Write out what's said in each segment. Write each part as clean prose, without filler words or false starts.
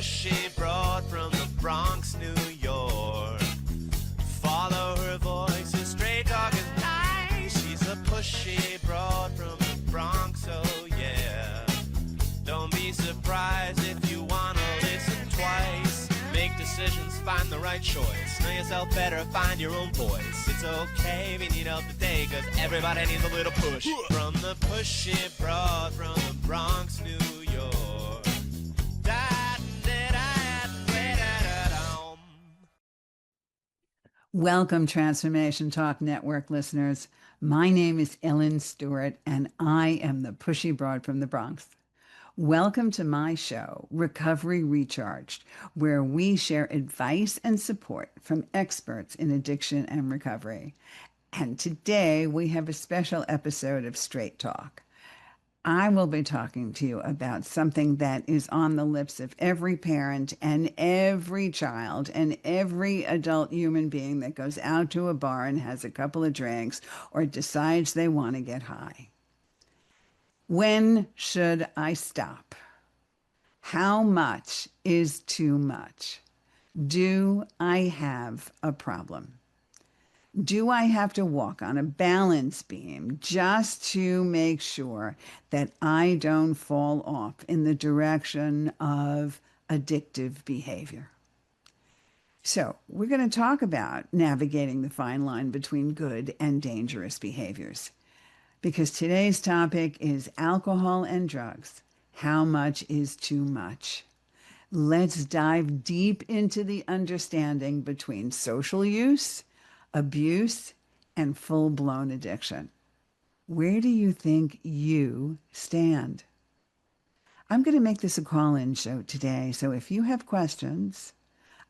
Pushy Broad from the Bronx, New York. Follow her voice, a straight dog is nice. She's a pushy broad from the Bronx, oh yeah. Don't be surprised if you wanna listen twice. Make decisions, find the right choice. Know yourself better, find your own voice. It's okay if you need help today, cause everybody needs a little push. From the Pushy Broad from the Bronx, New York. Welcome, Transformation Talk Network listeners. My name is Ellen Stewart, and I am the Pushy Broad from the Bronx. Welcome to my show, Recovery Recharged, where we share advice and support from experts in addiction and recovery. And today we have a special episode of Straight Talk. I will be talking to you about something that is on the lips of every parent and every child and every adult human being that goes out to a bar and has a couple of drinks or decides they want to get high. When should I stop? How much is too much? Do I have a problem? Do I have to walk on a balance beam just to make sure that I don't fall off in the direction of addictive behavior? So we're going to talk about navigating the fine line between good and dangerous behaviors, because today's topic is alcohol and drugs. How much is too much? Let's dive deep into the understanding between social use, abuse, and full-blown addiction. Where do you think you stand? I'm going to make this a call-in show today, so if you have questions,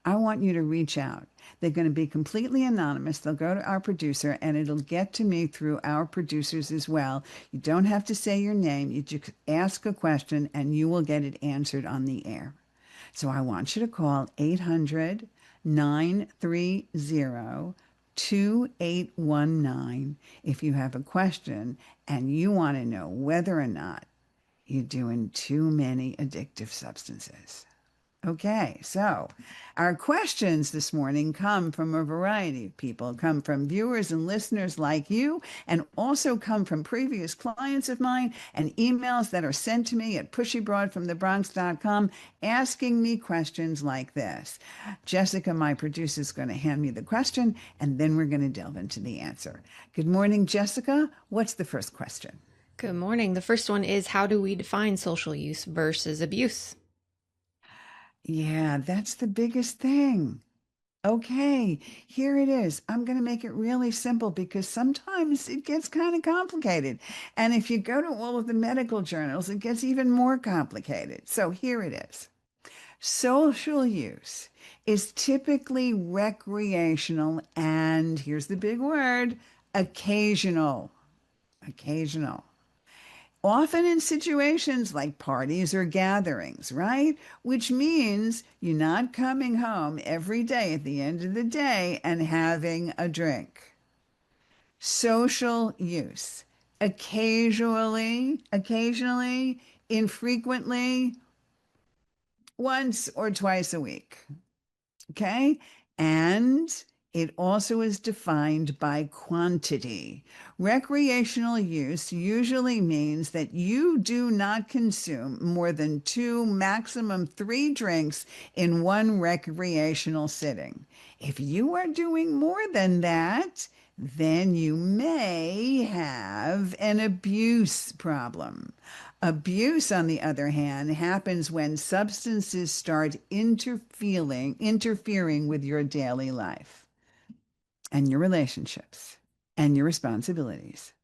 I want you to reach out. They're going to be completely anonymous. They'll go to our producer, and it'll get to me through our producers as well. You don't have to say your name. You just ask a question, and you will get it answered on the air. So I want you to call 800-930-2819 if you have a question and you want to know whether or not you're doing too many addictive substances. Okay, so our questions this morning come from a variety of people, come from viewers and listeners like you, and also come from previous clients of mine and emails that are sent to me at pushybroadfromthebronx.com asking me questions like this. Jessica, my producer, is going to hand me the question, and then we're going to delve into the answer. Good morning, Jessica. What's the first question? Good morning. The first one is, how do we define social use versus abuse? Yeah, that's the biggest thing. Okay, here it is. I'm going to make it really simple because sometimes it gets kind of complicated. And if you go to all of the medical journals, it gets even more complicated. So here it is. Social use is typically recreational and, here's the big word, occasional. Occasional. Often in situations like parties or gatherings, right? Which means you're not coming home every day at the end of the day and having a drink. Social use. Occasionally, infrequently, once or twice a week. Okay? And it also is defined by quantity. Recreational use usually means that you do not consume more than 2, maximum 3 drinks in one recreational sitting. If you are doing more than that, then you may have an abuse problem. Abuse, on the other hand, happens when substances start interfering with your daily life and your relationships and your responsibilities.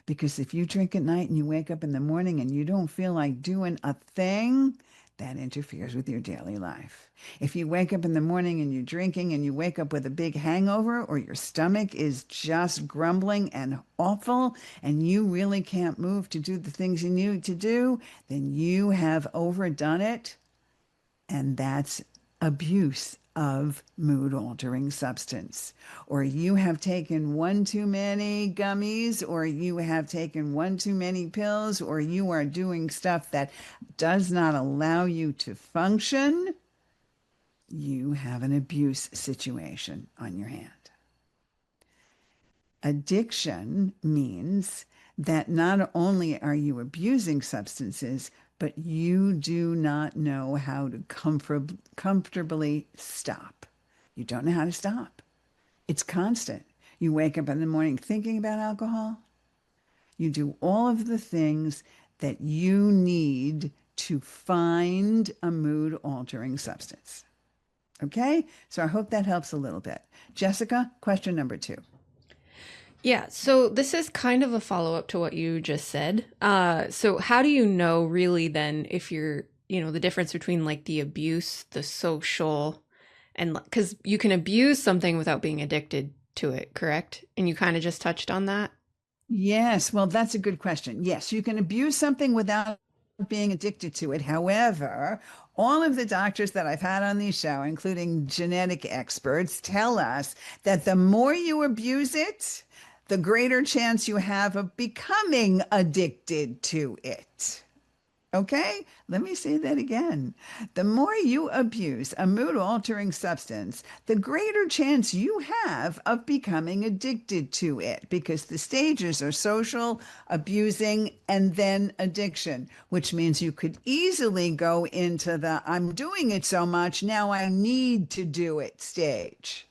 Because if you drink at night and you wake up in the morning and you don't feel like doing a thing, that interferes with your daily life. If you wake up in the morning and you're drinking and you wake up with a big hangover, or your stomach is just grumbling and awful and you really can't move to do the things you need to do, then you have overdone it, and that's abuse of mood-altering substance. Or you have taken one too many gummies, or you have taken one too many pills, or you are doing stuff that does not allow you to function You have an abuse situation on your hand. Addiction means that not only are you abusing substances, but you do not know how to comfortably stop. You don't know how to stop. It's constant. You wake up in the morning thinking about alcohol. You do all of the things that you need to find a mood altering substance. Okay? So I hope that helps a little bit. Jessica, question number 2. Yeah, so this is kind of a follow-up to what you just said. So how do you know really then if you're, the difference between like the abuse, the social, and because you can abuse something without being addicted to it, correct? And you kind of just touched on that. Yes, well, that's a good question. Yes, you can abuse something without being addicted to it. However, all of the doctors that I've had on the show, including genetic experts, tell us that the more you abuse it, the greater chance you have of becoming addicted to it. Okay, let me say that again. The more you abuse a mood altering substance, the greater chance you have of becoming addicted to it because the stages are social, abusing, and then addiction, which means you could easily go into the I'm doing it so much, now I need to do it stage.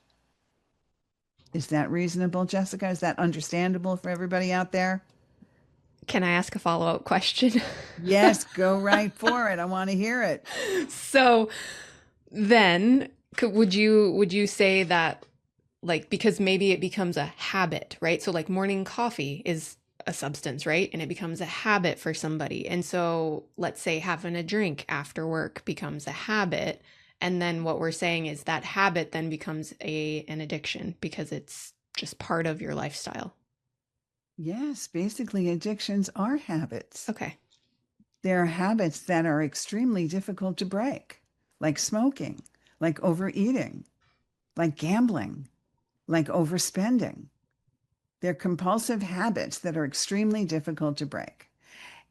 Is that reasonable, Jessica? Is that understandable for everybody out there? Can I ask a follow-up question? Yes, go right for it. I want to hear it. So then would you say that like because maybe it becomes a habit, right? So like morning coffee is a substance, right? And it becomes a habit for somebody. And so let's say having a drink after work becomes a habit. And then what we're saying is that habit then becomes an addiction because it's just part of your lifestyle. Yes, basically, addictions are habits. Okay. They're habits that are extremely difficult to break, like smoking, like overeating, like gambling, like overspending. They're compulsive habits that are extremely difficult to break.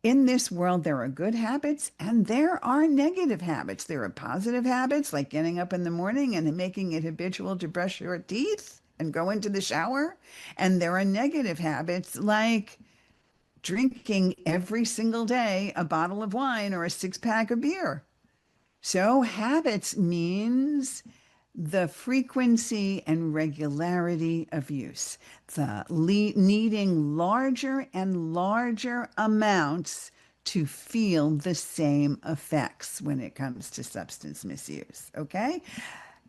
In this world, there are good habits and there are negative habits. There are positive habits like getting up in the morning and making it habitual to brush your teeth and go into the shower. And there are negative habits like drinking every single day a bottle of wine or a six-pack of beer. So habits means the frequency and regularity of use, the needing larger and larger amounts to feel the same effects when it comes to substance misuse. Okay.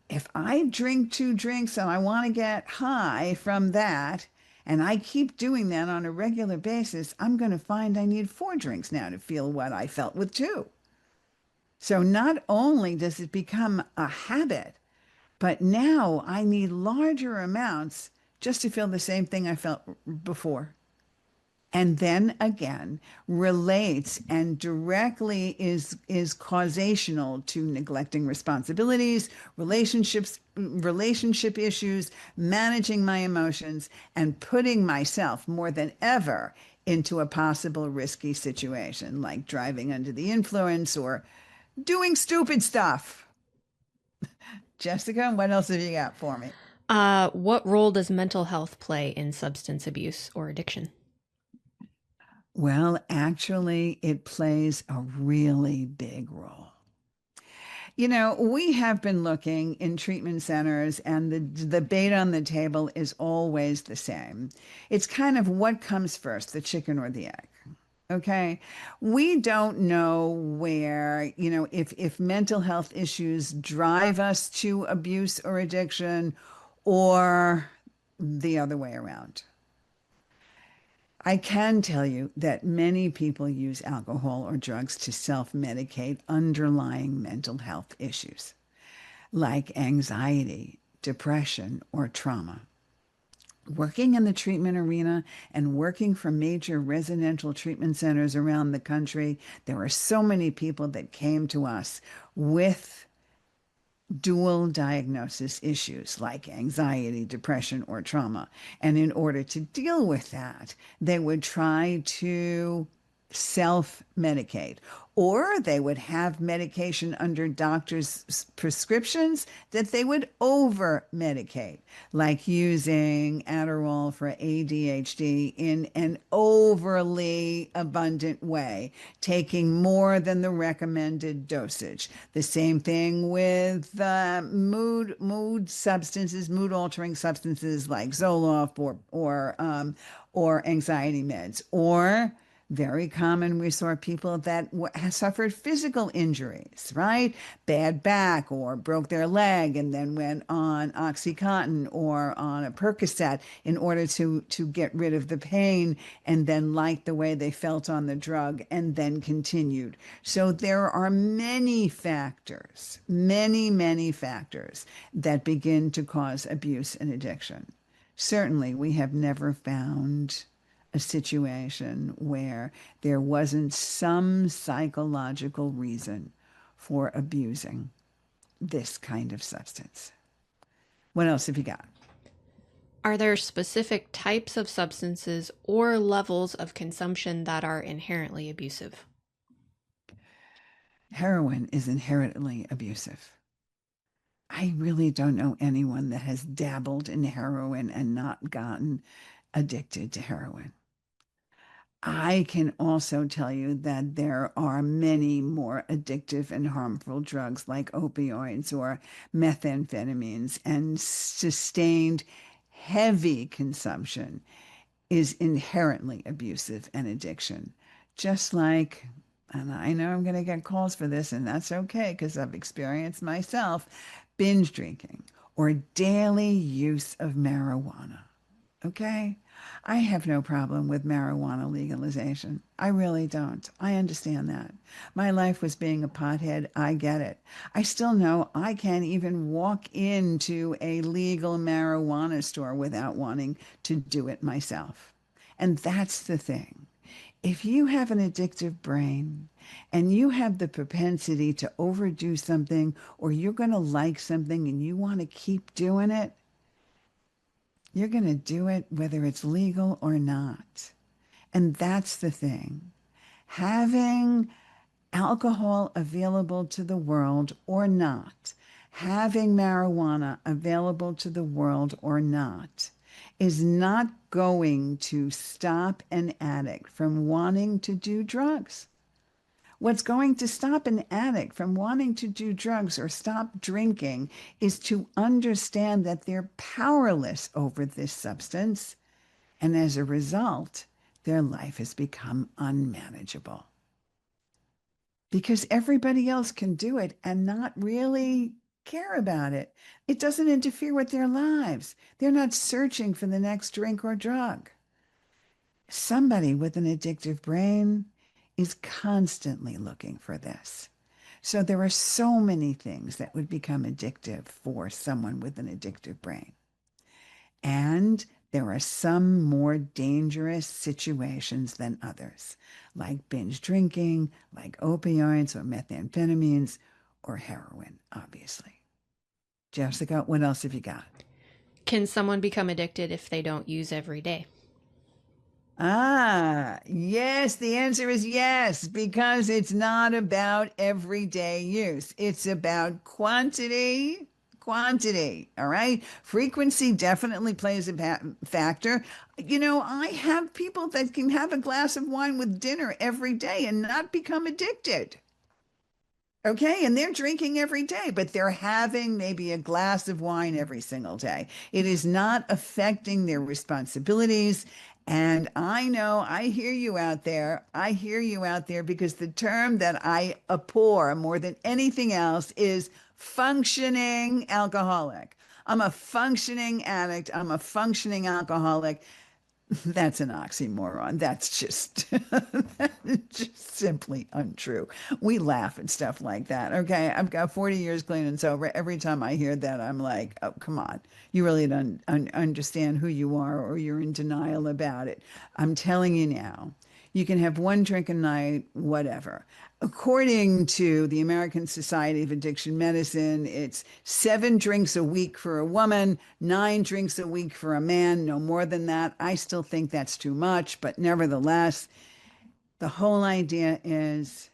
If I drink 2 drinks and I want to get high from that, and I keep doing that on a regular basis, I'm going to find I need 4 drinks now to feel what I felt with 2. So not only does it become a habit, but now I need larger amounts just to feel the same thing I felt before. And then again, relates and directly is causational to neglecting responsibilities, relationship issues, managing my emotions, and putting myself more than ever into a possible risky situation, like driving under the influence or doing stupid stuff. Jessica, what else have you got for me? What role does mental health play in substance abuse or addiction? Well, actually, it plays a really big role. We have been looking in treatment centers, and the debate on the table is always the same. It's kind of what comes first, the chicken or the egg. Okay. We don't know where, if mental health issues drive us to abuse or addiction or the other way around. I can tell you that many people use alcohol or drugs to self-medicate underlying mental health issues like anxiety, depression, or trauma. Working in the treatment arena and working for major residential treatment centers around the country, there are so many people that came to us with dual diagnosis issues like anxiety, depression, or trauma. And in order to deal with that, they would try to self-medicate Or they would have medication under doctors' prescriptions that they would over medicate, like using Adderall for ADHD in an overly abundant way, taking more than the recommended dosage. The same thing with mood substances, mood altering substances like Zoloft or anxiety meds, or very common, we saw people that suffered physical injuries, right? Bad back or broke their leg and then went on Oxycontin or on a Percocet in order to get rid of the pain and then liked the way they felt on the drug and then continued. So there are many factors, many factors that begin to cause abuse and addiction. Certainly, we have never found a situation where there wasn't some psychological reason for abusing this kind of substance. What else have you got? Are there specific types of substances or levels of consumption that are inherently abusive? Heroin is inherently abusive. I really don't know anyone that has dabbled in heroin and not gotten addicted to heroin. I can also tell you that there are many more addictive and harmful drugs like opioids or methamphetamines, and sustained heavy consumption is inherently abusive and addiction. Just like, and I know I'm going to get calls for this, and that's okay because I've experienced myself, binge drinking or daily use of marijuana. Okay? I have no problem with marijuana legalization. I really don't. I understand that. My life was being a pothead. I get it. I still know I can't even walk into a legal marijuana store without wanting to do it myself. And that's the thing. If you have an addictive brain and you have the propensity to overdo something, or you're going to like something and you want to keep doing it, you're going to do it whether it's legal or not. And that's the thing. Having alcohol available to the world or not, having marijuana available to the world or not, is not going to stop an addict from wanting to do drugs. What's going to stop an addict from wanting to do drugs or stop drinking is to understand that they're powerless over this substance, and as a result, their life has become unmanageable. Because everybody else can do it and not really care about it. It doesn't interfere with their lives. They're not searching for the next drink or drug. Somebody with an addictive brain is constantly looking for this. So there are so many things that would become addictive for someone with an addictive brain. And there are some more dangerous situations than others, like binge drinking, like opioids or methamphetamines or heroin, obviously. Jessica, what else have you got? Can someone become addicted if they don't use every day? Yes, the answer is yes, because it's not about everyday use. It's about quantity, all right? Frequency definitely plays a factor. You know, I have people that can have a glass of wine with dinner every day and not become addicted. Okay, and they're drinking every day, but they're having maybe a glass of wine every single day. It is not affecting their responsibilities. And I know, I hear you out there. I hear you out there, because the term that I abhor more than anything else is functioning alcoholic. I'm a functioning addict. I'm a functioning alcoholic. That's an oxymoron. That's just simply untrue. We laugh at stuff like that. Okay, I've got 40 years clean and sober. Every time I hear that, I'm like, oh, come on. You really don't understand who you are, or you're in denial about it. I'm telling you now, you can have one drink a night, whatever. According to the American Society of Addiction Medicine, it's 7 drinks a week for a woman, 9 drinks a week for a man, no more than that. I still think that's too much, but nevertheless, the whole idea is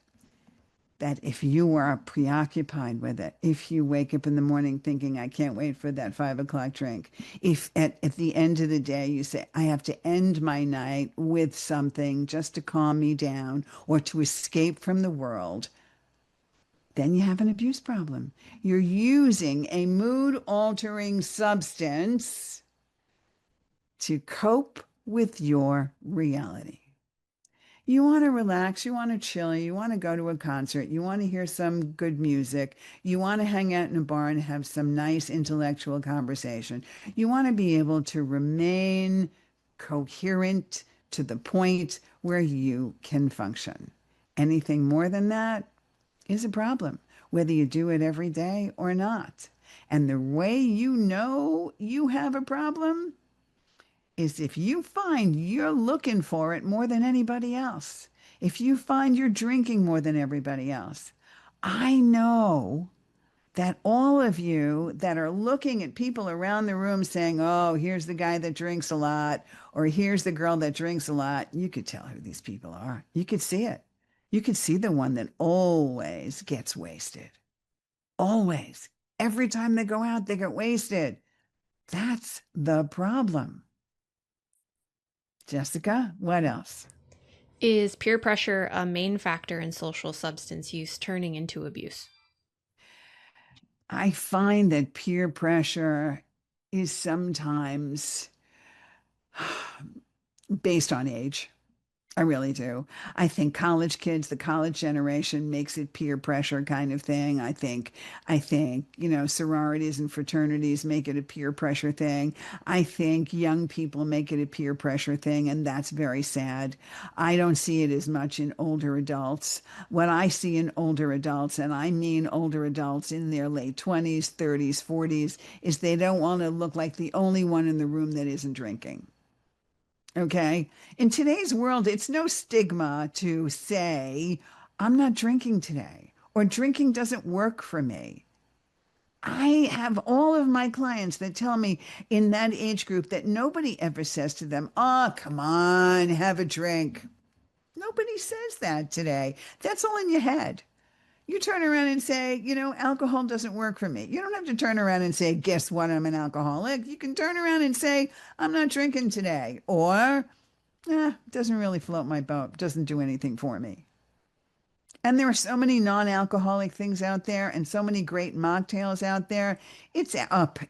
that if you are preoccupied with it, if you wake up in the morning thinking, I can't wait for that 5 o'clock drink, if at the end of the day you say, I have to end my night with something just to calm me down or to escape from the world, then you have an abuse problem. You're using a mood altering substance to cope with your reality. You want to relax, you want to chill, you want to go to a concert, you want to hear some good music, you want to hang out in a bar and have some nice intellectual conversation. You want to be able to remain coherent to the point where you can function. Anything more than that is a problem, whether you do it every day or not. And the way you know you have a problem is if you find you're looking for it more than anybody else, if you find you're drinking more than everybody else. I know that all of you that are looking at people around the room saying, oh, here's the guy that drinks a lot, or here's the girl that drinks a lot, you could tell who these people are. You could see it. You could see the one that always gets wasted. Always. Every time they go out, they get wasted. That's the problem. Jessica, what else? Is peer pressure a main factor in social substance use turning into abuse? I find that peer pressure is sometimes based on age. I really do. I think college kids, the college generation makes it peer pressure kind of thing. I think, sororities and fraternities make it a peer pressure thing. I think young people make it a peer pressure thing, and that's very sad. I don't see it as much in older adults. What I see in older adults, and I mean older adults in their late 20s, 30s, 40s, is they don't want to look like the only one in the room that isn't drinking. Okay. In today's world, it's no stigma to say, I'm not drinking today, or drinking doesn't work for me. I have all of my clients that tell me in that age group that nobody ever says to them, oh, come on, have a drink. Nobody says that today. That's all in your head. You turn around and say, alcohol doesn't work for me. You don't have to turn around and say, guess what? I'm an alcoholic. You can turn around and say, I'm not drinking today. Or, it doesn't really float my boat, doesn't do anything for me. And there are so many non-alcoholic things out there and so many great mocktails out there. It's up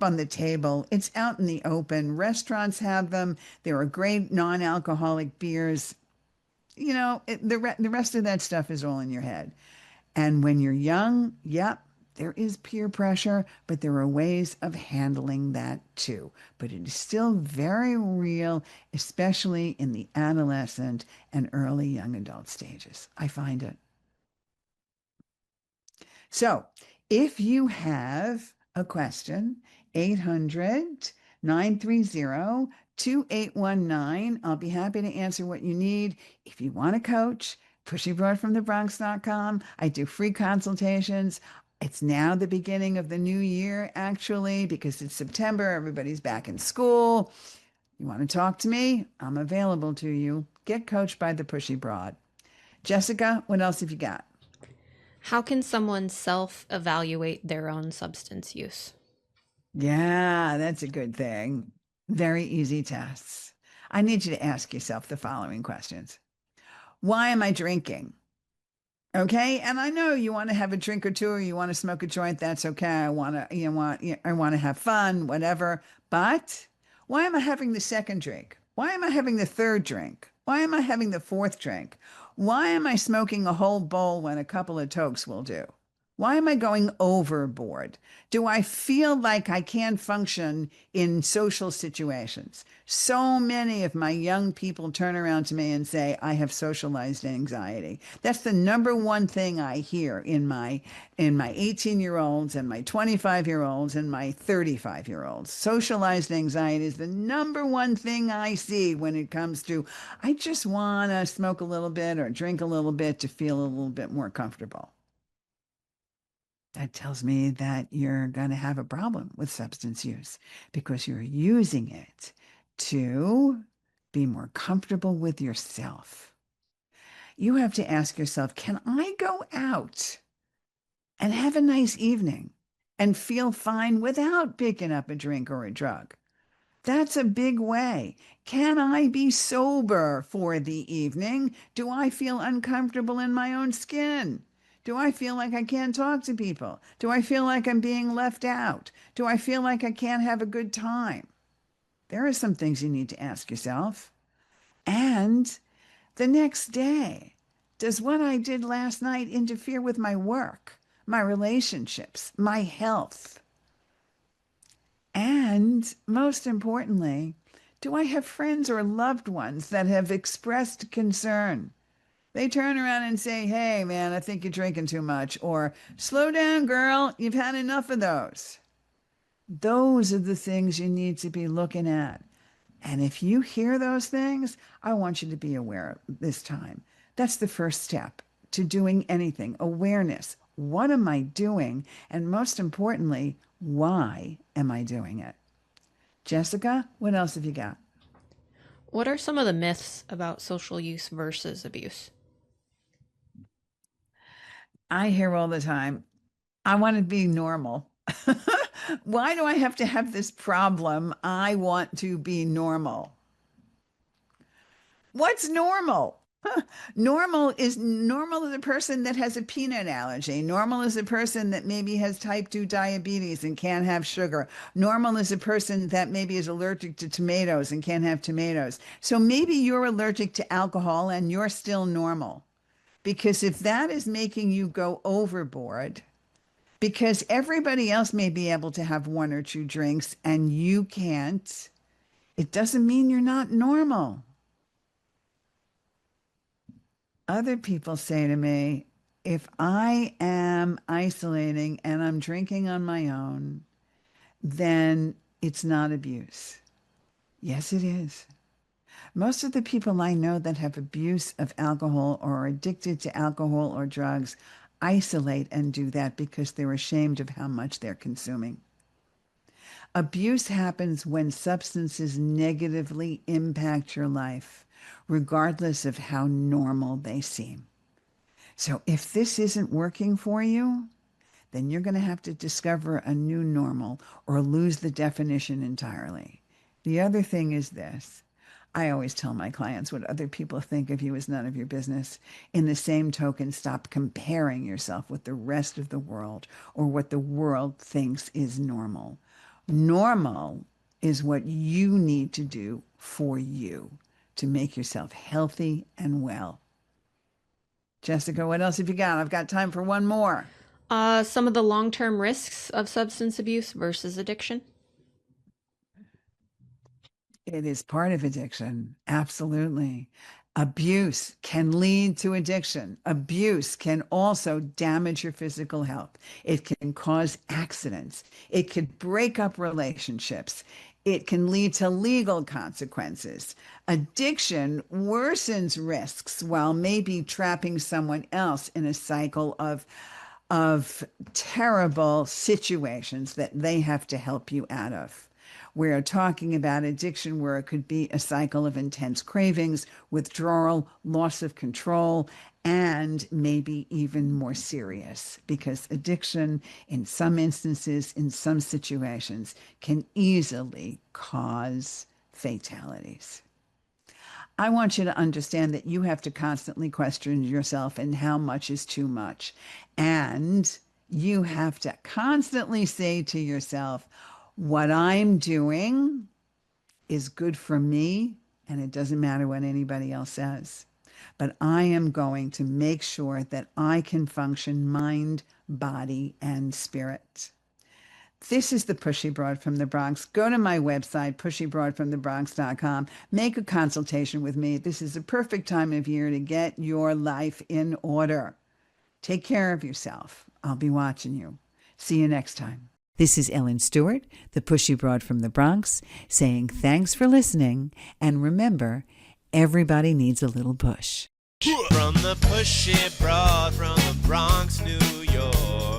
on the table. It's out in the open. Restaurants have them. There are great non-alcoholic beers. The rest of that stuff is all in your head. And when you're young, yep, there is peer pressure, but there are ways of handling that too. But it is still very real, especially in the adolescent and early young adult stages. I find it. So if you have a question, 800-930-2819. I'll be happy to answer what you need. If you want a coach, pushybroadfromthebronx.com. I do free consultations. It's now the beginning of the new year, actually, because it's September. Everybody's back in school. You want to talk to me? I'm available to you. Get coached by the Pushy Broad. Jessica, what else have you got? How can someone self-evaluate their own substance use? Yeah, that's a good thing. Very easy tests. I need you to ask yourself the following questions. Why am I drinking? Okay. And I know you want to have a drink or two, or you want to smoke a joint. That's okay. I want to have fun, whatever. But why am I having the second drink? Why am I having the third drink? Why am I having the fourth drink? Why am I smoking a whole bowl when a couple of tokes will do? Why am I going overboard? Do I feel like I can't function in social situations? So many of my young people turn around to me and say, I have socialized anxiety. That's the number one thing I hear in my 18-year-olds and my 25-year-olds and my 35-year-olds. Socialized anxiety is the number one thing I see when it comes to, I just want to smoke a little bit or drink a little bit to feel a little bit more comfortable. That tells me that you're going to have a problem with substance use because you're using it to be more comfortable with yourself. You have to ask yourself, can I go out and have a nice evening and feel fine without picking up a drink or a drug? That's a big way. Can I be sober for the evening? Do I feel uncomfortable in my own skin? Do I feel like I can't talk to people? Do I feel like I'm being left out? Do I feel like I can't have a good time? There are some things you need to ask yourself. And the next day, does what I did last night interfere with my work, my relationships, my health? And most importantly, do I have friends or loved ones that have expressed concern? They turn around and say, hey, man, I think you're drinking too much. Or, slow down, girl, you've had enough of those. Those are the things you need to be looking at. And if you hear those things, I want you to be aware this time. That's the first step to doing anything. Awareness. What am I doing? And most importantly, why am I doing it? Jessica, what else have you got? What are some of the myths about social use versus abuse? I hear all the time, I want to be normal. Why do I have to have this problem? I want to be normal. What's normal? Normal is a person that has a peanut allergy. Normal is a person that maybe has type 2 diabetes and can't have sugar. Normal is a person that maybe is allergic to tomatoes and can't have tomatoes. So maybe you're allergic to alcohol and you're still normal. Because if that is making you go overboard, because everybody else may be able to have one or two drinks and you can't, it doesn't mean you're not normal. Other people say to me, if I am isolating and I'm drinking on my own, then it's not abuse. Yes, it is. Most of the people I know that have abuse of alcohol or are addicted to alcohol or drugs isolate and do that because they're ashamed of how much they're consuming. Abuse happens when substances negatively impact your life, regardless of how normal they seem. So if this isn't working for you, then you're going to have to discover a new normal or lose the definition entirely. The other thing is this. I always tell my clients what other people think of you is none of your business. In the same token, stop comparing yourself with the rest of the world or what the world thinks is normal. Normal is what you need to do for you to make yourself healthy and well. Jessica, what else have you got? I've got time for one more. Some of the long-term risks of substance abuse versus addiction. It is part of addiction. Absolutely. Abuse can lead to addiction. Abuse can also damage your physical health. It can cause accidents. It could break up relationships. It can lead to legal consequences. Addiction worsens risks while maybe trapping someone else in a cycle of terrible situations that they have to help you out of. We're talking about addiction where it could be a cycle of intense cravings, withdrawal, loss of control, and maybe even more serious, because addiction in some instances, in some situations, can easily cause fatalities. I want you to understand that you have to constantly question yourself and how much is too much. And you have to constantly say to yourself, what I'm doing is good for me, and it doesn't matter what anybody else says. But I am going to make sure that I can function mind, body, and spirit. This is the Pushy Broad from the Bronx. Go to my website, pushybroadfromthebronx.com. Make a consultation with me. This is the perfect time of year to get your life in order. Take care of yourself. I'll be watching you. See you next time. This is Ellen Stewart, the Pushy Broad from the Bronx, saying thanks for listening. And remember, everybody needs a little push. From the Pushy Broad from the Bronx, New York.